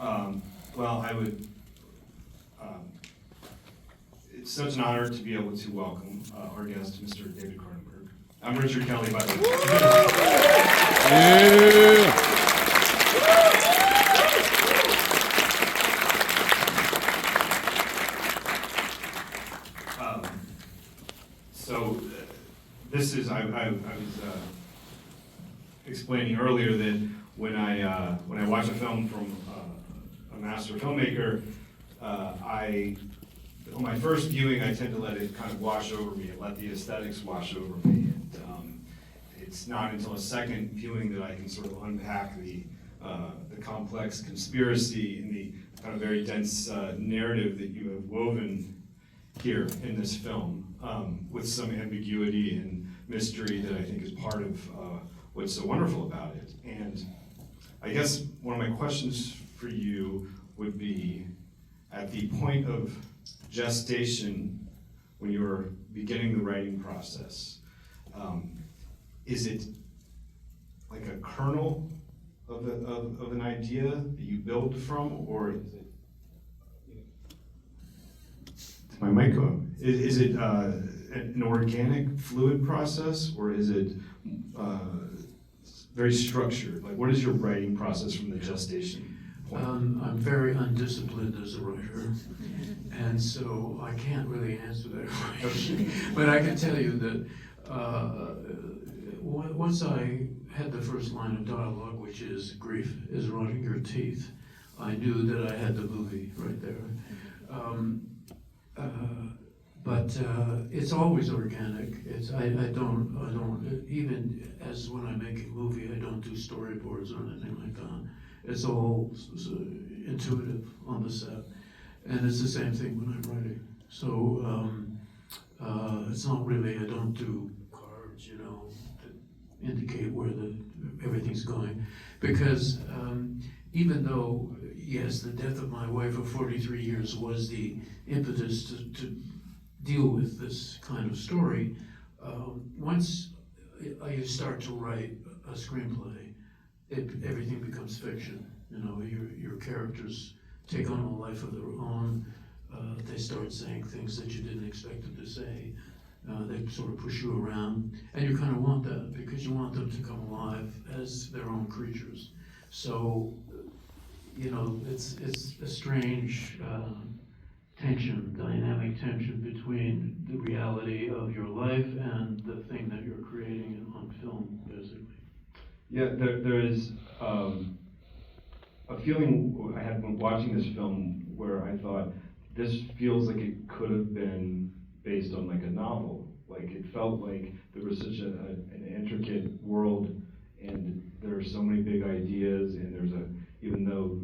Well, I would. It's such an honor to be able to welcome our guest, Mr. David Cronenberg. I'm Richard Kelly, by the way. This is, I was explaining earlier that when I watch a film from a master filmmaker, on my first viewing, I tend to let it kind of wash over me, and let the aesthetics wash over me. And it's not until a second viewing that I can sort of unpack the complex conspiracy and the kind of very dense narrative that you have woven here in this film, with some ambiguity and mystery that I think is part of what's so wonderful about it. And I guess one of my questions for you would be, at the point of gestation, when you're beginning the writing process, is it like a kernel of an idea that you build from, or is it? Does my mic go up? Is it an organic, fluid process, or is it very structured? Like, what is your writing process from the gestation point? I'm very undisciplined as a writer, and so I can't really answer that question. But I can tell you that once I had the first line of dialogue, which is "grief is rotting your teeth," I knew that I had the movie right there. But it's always organic. I don't even as when I make a movie, I don't do storyboards or anything like that. It's all intuitive on the set, and it's the same thing when I'm writing. So it's not really, I don't do cards, to indicate where everything's going, because even though, yes, the death of my wife of 43 years was the impetus to deal with this kind of story, once you start to write a screenplay, everything becomes fiction. Your characters take on a life of their own. They start saying things that you didn't expect them to say. They sort of push you around, and you kind of want that because you want them to come alive as their own creatures. So, it's a strange dynamic tension between the reality of your life and the thing that you're creating on film, basically. Yeah, there is a feeling I had when watching this film where I thought, this feels like it could have been based on like a novel. Like, it felt like there was such an intricate world, and there are so many big ideas, and even though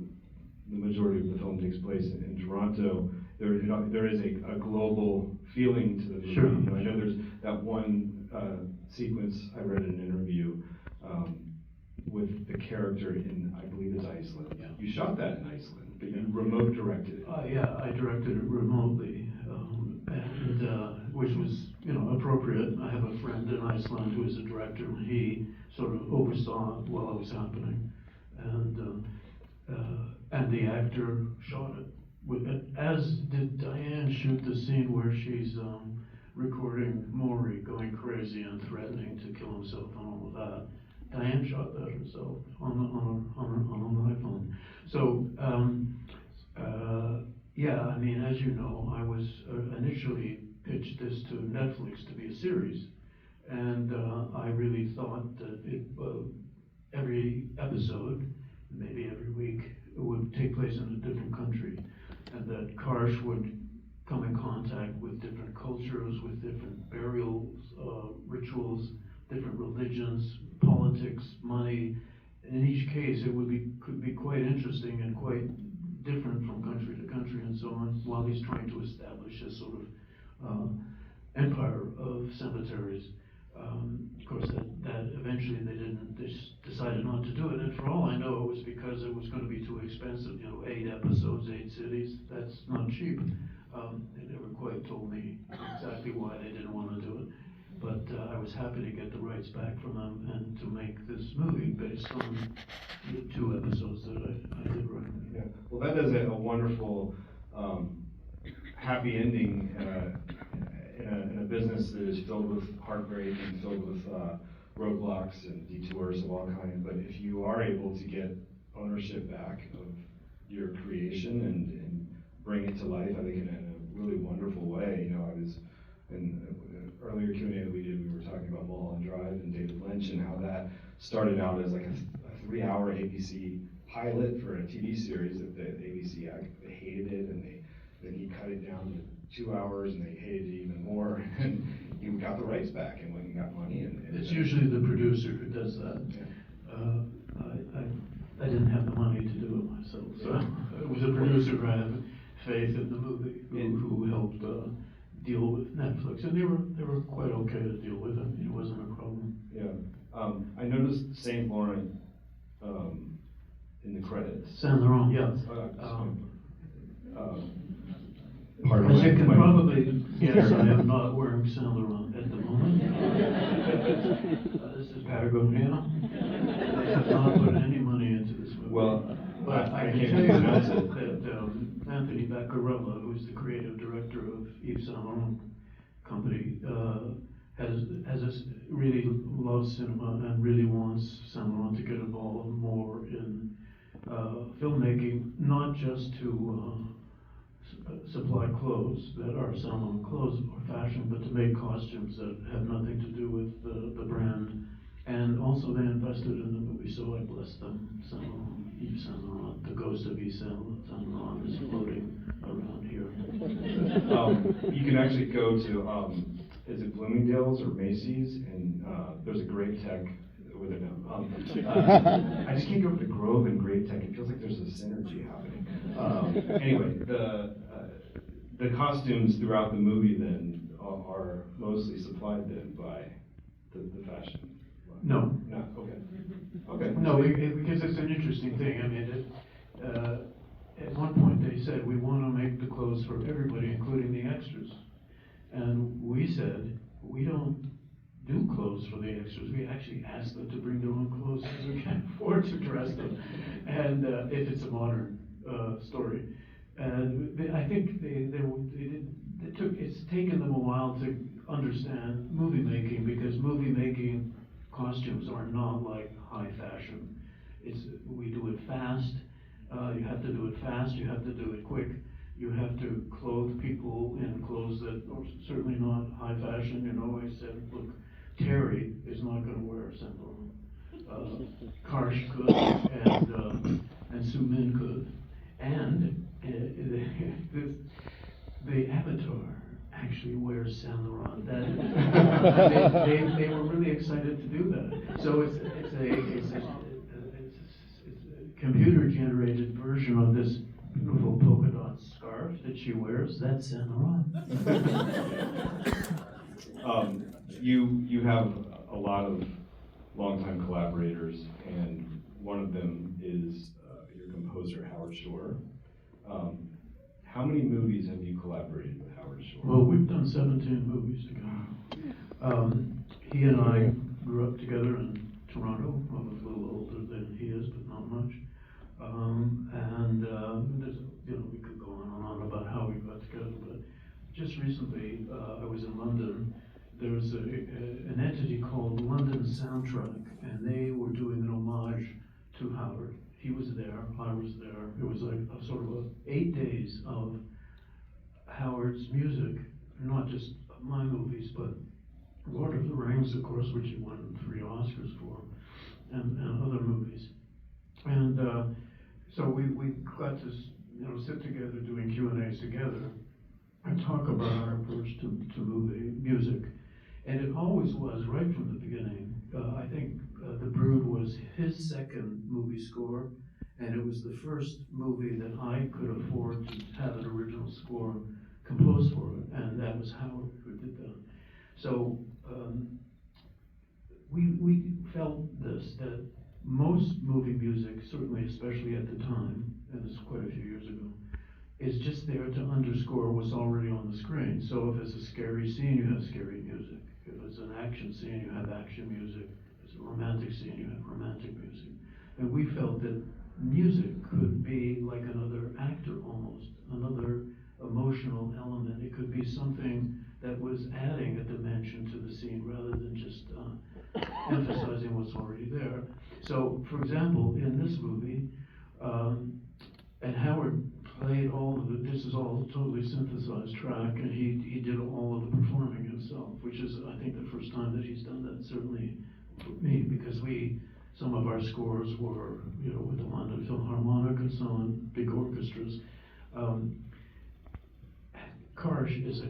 the majority of the film takes place in Toronto, there is a global feeling to the movie. Sure. I know there's that one sequence I read in an interview with the character in, I believe it's Iceland. Yeah. You shot that in Iceland, but you remote directed it. Yeah, I directed it remotely, and which was, appropriate. I have a friend in Iceland who is a director, and he sort of oversaw it while it was happening, and the actor shot it. As did Diane shoot the scene where she's recording Maury going crazy and threatening to kill himself and all of that. Diane shot that herself on an iPhone. So, yeah, I mean, as you know, I was initially pitched this to Netflix to be a series, and I really thought that every episode, maybe every week, it would take place in a different country, and that Karsh would come in contact with different cultures, with different burials, rituals, different religions, politics, money. In each case, it could be quite interesting and quite different from country to country and so on, while he's trying to establish a sort of empire of cemeteries. Of course, that eventually they decided not to do it, and for all I know, it was because it was going to be too expensive. 8 episodes, 8 cities. That's not cheap. They never quite told me exactly why they didn't want to do it, but I was happy to get the rights back from them and to make this movie based on the 2 episodes that I did write. Yeah. Well, that is a wonderful, happy ending in a business that is filled with heartbreak and filled with roadblocks and detours of all kinds. But if you are able to get ownership back of your creation and bring it to life, I think in a really wonderful way. I was in an earlier Q&A that we did, we were talking about Mulholland Drive and David Lynch and how that started out as like a 3-hour ABC pilot for a TV series that the ABC they hated it, and then he cut it down to 2 hours and they hated it even more, and he got the rights back and went and got money. And it's usually the producer who does that. Yeah. I didn't have the money to do it myself, so it was a producer who had faith in the movie who helped deal with Netflix, and they were quite okay to deal with. It wasn't a problem. Yeah. I noticed Saint Laurent in the credits. Saint Laurent, yeah. Pardon As you can my- probably guess, I am not wearing Saint Laurent at the moment. This is Patagonia. They have not put any money into this movie. Well, but I can can't tell you pronounce it. that Anthony Vaccarella, who's the creative director of Yves Saint Laurent Company, really loves cinema and really wants Saint Laurent to get involved more in filmmaking, not just to supply clothes that are Saint Laurent clothes or fashion, but to make costumes that have nothing to do with the brand. And also they invested in the movie, so I bless them. Saint Laurent, Yves Saint Laurent, the ghost of Yves Saint Laurent is floating around here. You can actually go to, is it Bloomingdale's or Macy's? And there's a Grape Tech with it now. I just can't go to Grove and Grape Tech. It feels like there's a synergy happening. Anyway, the costumes throughout the movie then are mostly supplied then by the fashion. No. No. Okay. No, because it's an interesting thing. I mean, at one point they said, we want to make the clothes for everybody, including the extras. And we said, we don't do clothes for the extras. We actually ask them to bring their own clothes because we can't afford to dress them. And if it's a modern story. And I think it's taken them a while to understand movie making, because movie making costumes are not like high fashion. We do it fast. You have to do it fast. You have to do it quick. You have to clothe people in clothes that are certainly not high fashion. I said, look, Terry is not going to wear Saint Laurent. Karsh could, and Sue Min could, and the Avatar actually wears Saint Laurent. They were really excited to do that. So it's a computer-generated version of this beautiful polka dot scarf that she wears. That's Saint Laurent. You have a lot of longtime collaborators, and one of them is your composer, Howard Shore. How many movies have you collaborated with Howard Shore? Well, we've done 17 movies together. He and I grew up together in Toronto. I was a little older than he is, but not much. We could go on and on about how we got together, but just recently, I was in London. There was an entity called London Soundtrack, and they were doing an homage to Howard. He was there, I was there. It was like a sort of 8 days of Howard's music, not just my movies, but Lord of the Rings, of course, which he won 3 Oscars for, and other movies. And so we got to sit together doing Q&As together and talk about our approach to movie music. And it always was, right from the beginning. I think The Brood was his second movie score, and it was the first movie that I could afford to have an original score composed for it, and that was Howard who did that. So we felt that most movie music, certainly especially at the time, and this is quite a few years ago, is just there to underscore what's already on the screen. So if it's a scary scene, you have scary music. If it's an action scene, you have action music. If it's a romantic scene, you have romantic music. And we felt that music could be like another actor almost, another emotional element. It could be something that was adding a dimension to the scene rather than just emphasizing what's already there. So, for example, in this movie, and Howard played all of it. This is all a totally synthesized track, and he did all of the performing himself, which is, I think, the first time that he's done that, certainly for me, because some of our scores were, with the London Philharmonic and so on, big orchestras. Karsh is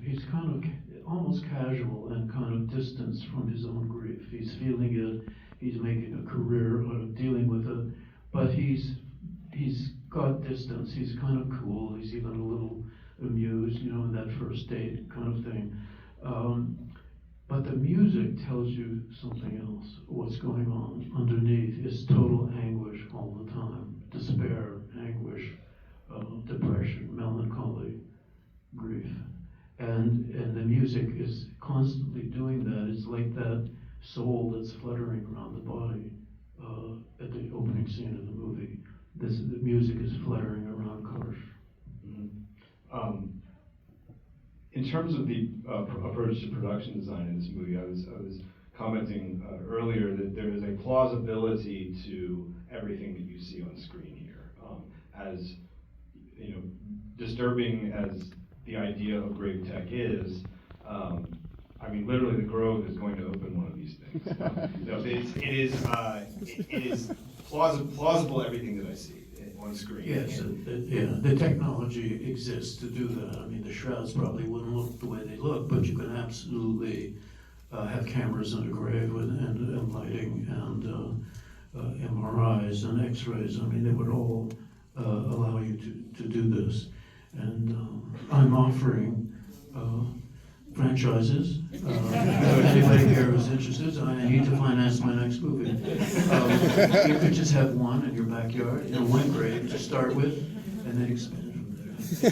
he's kind of almost casual and kind of distanced from his own grief. He's feeling it, he's making a career out of dealing with it, but he's got distance, he's kind of cool, he's even a little amused, in that first date kind of thing. But the music tells you something else. What's going on underneath is total anguish all the time. Despair, anguish, depression, melancholy, grief. And the music is constantly doing that. It's like that soul that's fluttering around the body at the opening scene of the movie. The music is fluttering around Karsh. Mm-hmm. In terms of the approach to production design in this movie, I was commenting earlier that there is a plausibility to everything that you see on screen here. As disturbing as the idea of grave tech is, literally the Grove is going to open one of these things. It is plausible everything that I see on screen. Yes, the technology exists to do that. The Shrouds probably wouldn't look the way they look, but you can absolutely have cameras in a grave and lighting and MRIs and X-rays. They would all allow you to do this. And I'm offering franchises. If anybody here who's interested, I need to finance my next movie. You could just have one in your backyard, one grave to start with, and then expand from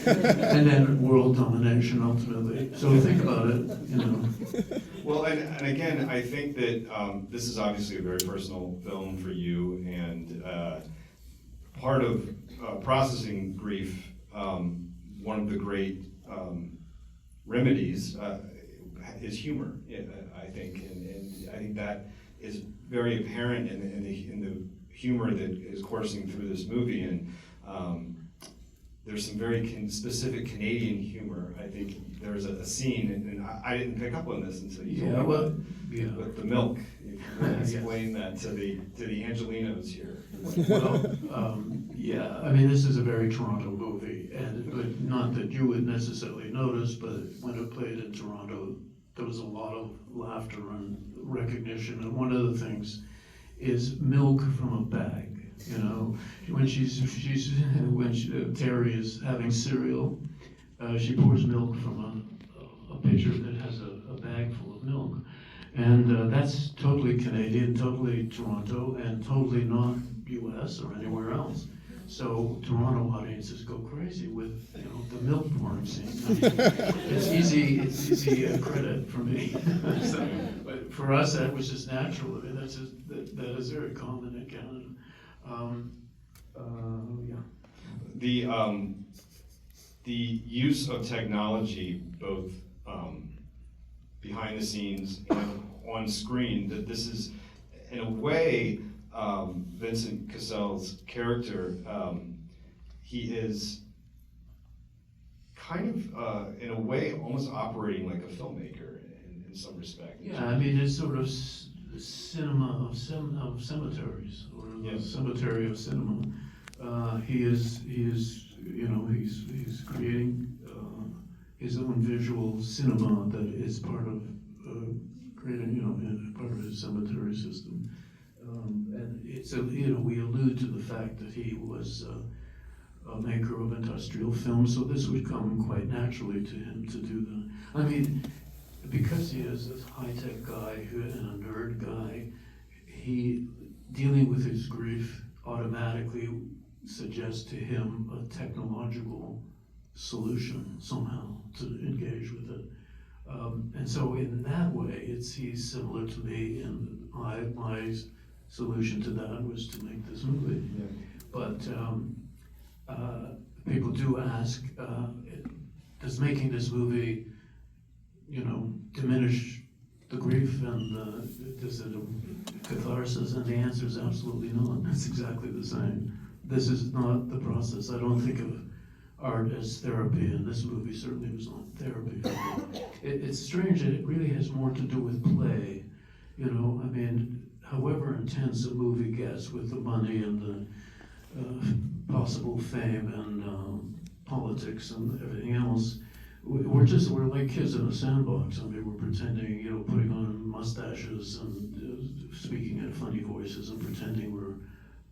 there. And then world domination ultimately. So think about it, Well, and again, I think that this is obviously a very personal film for you, and part of processing grief, one of the great remedies is humor, I think, and I think that is very apparent in the humor that is coursing through this movie, and there's some very specific Canadian humor. I think there's a scene, and I didn't pick up on this until you told me, but the milk. If you can explain that to the Angelinos here. Well, this is a very Toronto movie, but not that you would necessarily notice, but when it played in Toronto, there was a lot of laughter and recognition, and one of the things is milk from a bag. When Terry is having cereal, she pours milk from a pitcher that has a bag full of milk. And that's totally Canadian, totally Toronto, and totally not US or anywhere else. So Toronto audiences go crazy with the milk pouring scene. It's easy credit for me. But for us, that was just natural. That is very common in Canada. The use of technology, both behind the scenes and on screen, that this is, in a way, Vincent Cassell's character, he is kind of, in a way, almost operating like a filmmaker in some respect. Yeah, it's sort of the cinema of cemeteries, or the cemetery of cinema. He's creating his own visual cinema that is part of creating, part of his cemetery system. And it's we allude to the fact that he was a maker of industrial film, so this would come quite naturally to him to do that. Because he is this high-tech guy and a nerd guy, he, dealing with his grief, automatically suggests to him a technological solution somehow to engage with it. And so in that way, he's similar to me, and my solution to that was to make this movie. Yeah. But people do ask, does making this movie, diminish the grief, and does it catharsis? And the answer is absolutely not. It's exactly the same. This is not the process. I don't think of art as therapy, and this movie certainly was not therapy. It's strange that it really has more to do with play. I mean, however intense a movie gets with the money and the possible fame and politics and everything else, we're like kids in a sandbox. I mean, we're pretending, putting on mustaches and speaking in funny voices and pretending we're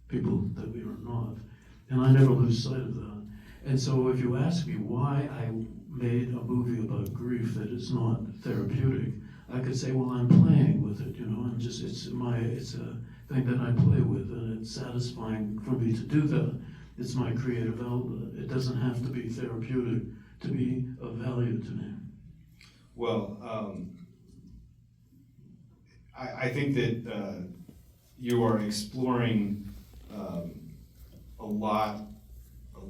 people that we are not. And I never lose sight of that. And so if you ask me why I made a movie about grief that is not therapeutic, I could say, well, I'm playing with it, it's a thing that I play with, and it's satisfying for me to do that. It's my creative outlet. It doesn't have to be therapeutic to be of value to me. Well, I think that you are exploring a lot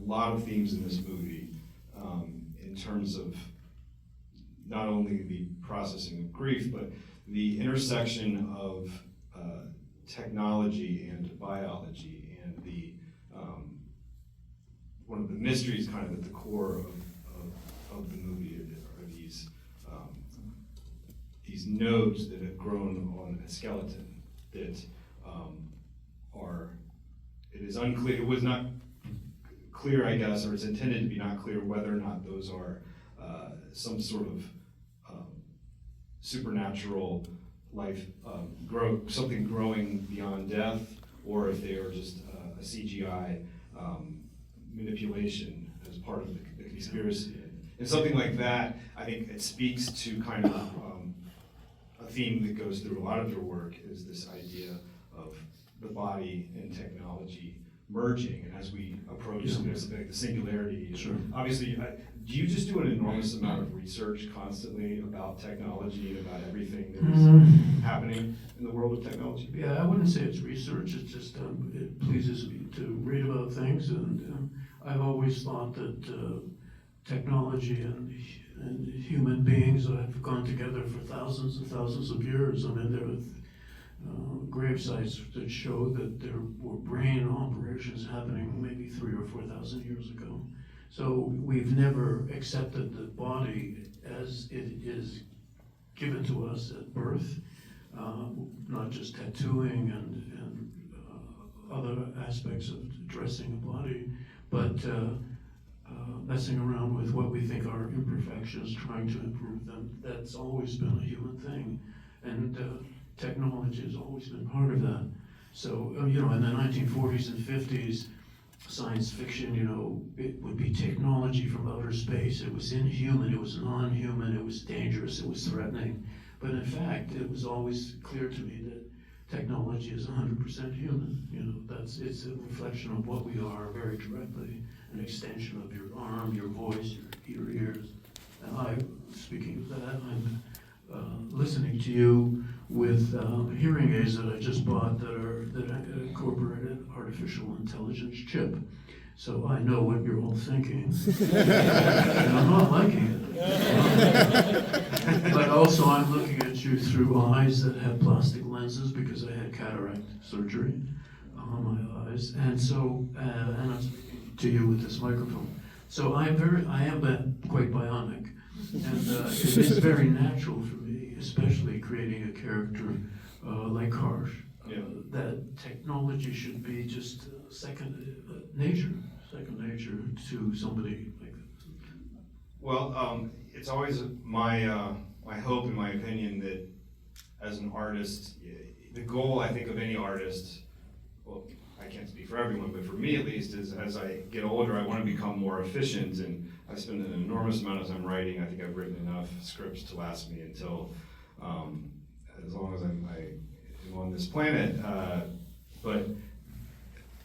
of themes in this movie, in terms of not only the processing of grief, but the intersection of technology and biology, and the one of the mysteries kind of at the core of the movie are these nodes that have grown on a skeleton that it is unclear, it was not clear, I guess, or it's intended to be not clear whether or not those are some sort of supernatural life, something growing beyond death, or if they are just a CGI manipulation as part of the conspiracy. And something like that, I think it speaks to kind of a theme that goes through a lot of your work, is this idea of the body and technology merging, and as we approach the singularity. Sure. Obviously, do you just do an enormous amount of research constantly about technology and about everything that is happening in the world of technology? Yeah, I wouldn't say it's research. It's just it pleases me to read about things, and I've always thought that technology and human beings have gone together for thousands and thousands of years. I mean, there are grave sites that show that there were brain operations happening maybe 3,000 or 4,000 years ago. So we've never accepted the body as it is given to us at birth, not just tattooing and other aspects of dressing a body, but messing around with what we think are imperfections, trying to improve them. That's always been a human thing. And technology has always been part of that. So, in the 1940s and 50s, science fiction, it would be technology from outer space. It was inhuman, it was non-human, it was dangerous, it was threatening. But in fact, it was always clear to me that technology is 100% human. It's a reflection of what we are very directly, an extension of your arm, your voice, your ears. And speaking of that, I'm listening to you with hearing aids that I just bought that incorporate an artificial intelligence chip. So I know what you're all thinking, and I'm not liking it. But also I'm looking at you through eyes that have plastic lenses because I had cataract surgery on my eyes, and so and I'm speaking to you with this microphone. So I am quite bionic, and it is very natural for me, especially creating a character like Harsh. That technology should be just second nature to somebody like that. Well, it's always my hope and my opinion that as an artist, the goal, I think, of any artist, well, I can't speak for everyone, but for me at least, is as I get older, I want to become more efficient, and I spend an enormous amount as I'm writing. I think I've written enough scripts to last me until as long as I am on this planet. But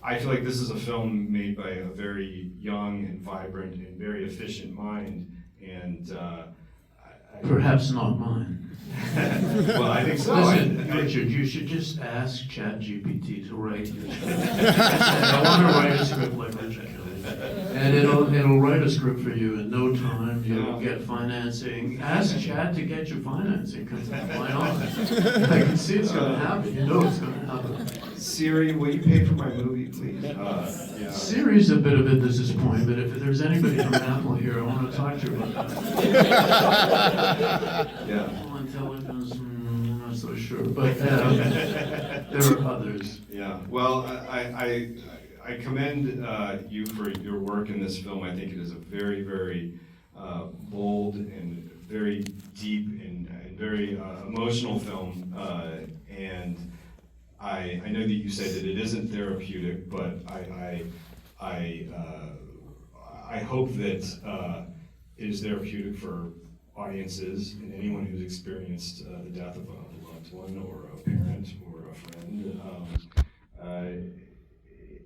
I feel like this is a film made by a very young and vibrant and very efficient mind, and Perhaps not mine. Well, I think so. Listen, Richard, you should just ask ChatGPT to write your script. I want to write a script like Richard Kelly. And it'll write a script for you in no time. You'll get financing. Ask Chat to get you financing, because why not? I can see it's going to happen. You know it's going to happen. Siri, will you pay for my movie, please? Yeah. Siri's a bit of a disappointment, but if there's anybody from Apple here, I want to talk to you about that. Yeah. Apple Intelligence, I'm not so sure, but there are others. Yeah. Well, I commend you for your work in this film. I think it is a very, very bold and very deep and very emotional film. And I know that you said that it isn't therapeutic, but I hope that it is therapeutic for audiences and anyone who's experienced the death of a loved one or a parent or a friend.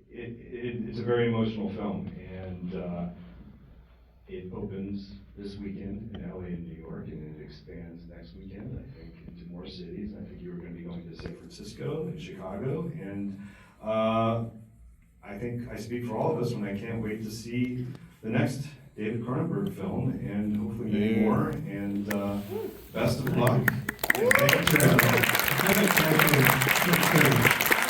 It's a very emotional film, and it opens this weekend in LA and New York, and it expands next weekend, I think, into more cities. I think you were going to be going to San Francisco and Chicago, and I think I speak for all of us when I can't wait to see the next David Cronenberg film, and hopefully many more, and best of luck. And thank you.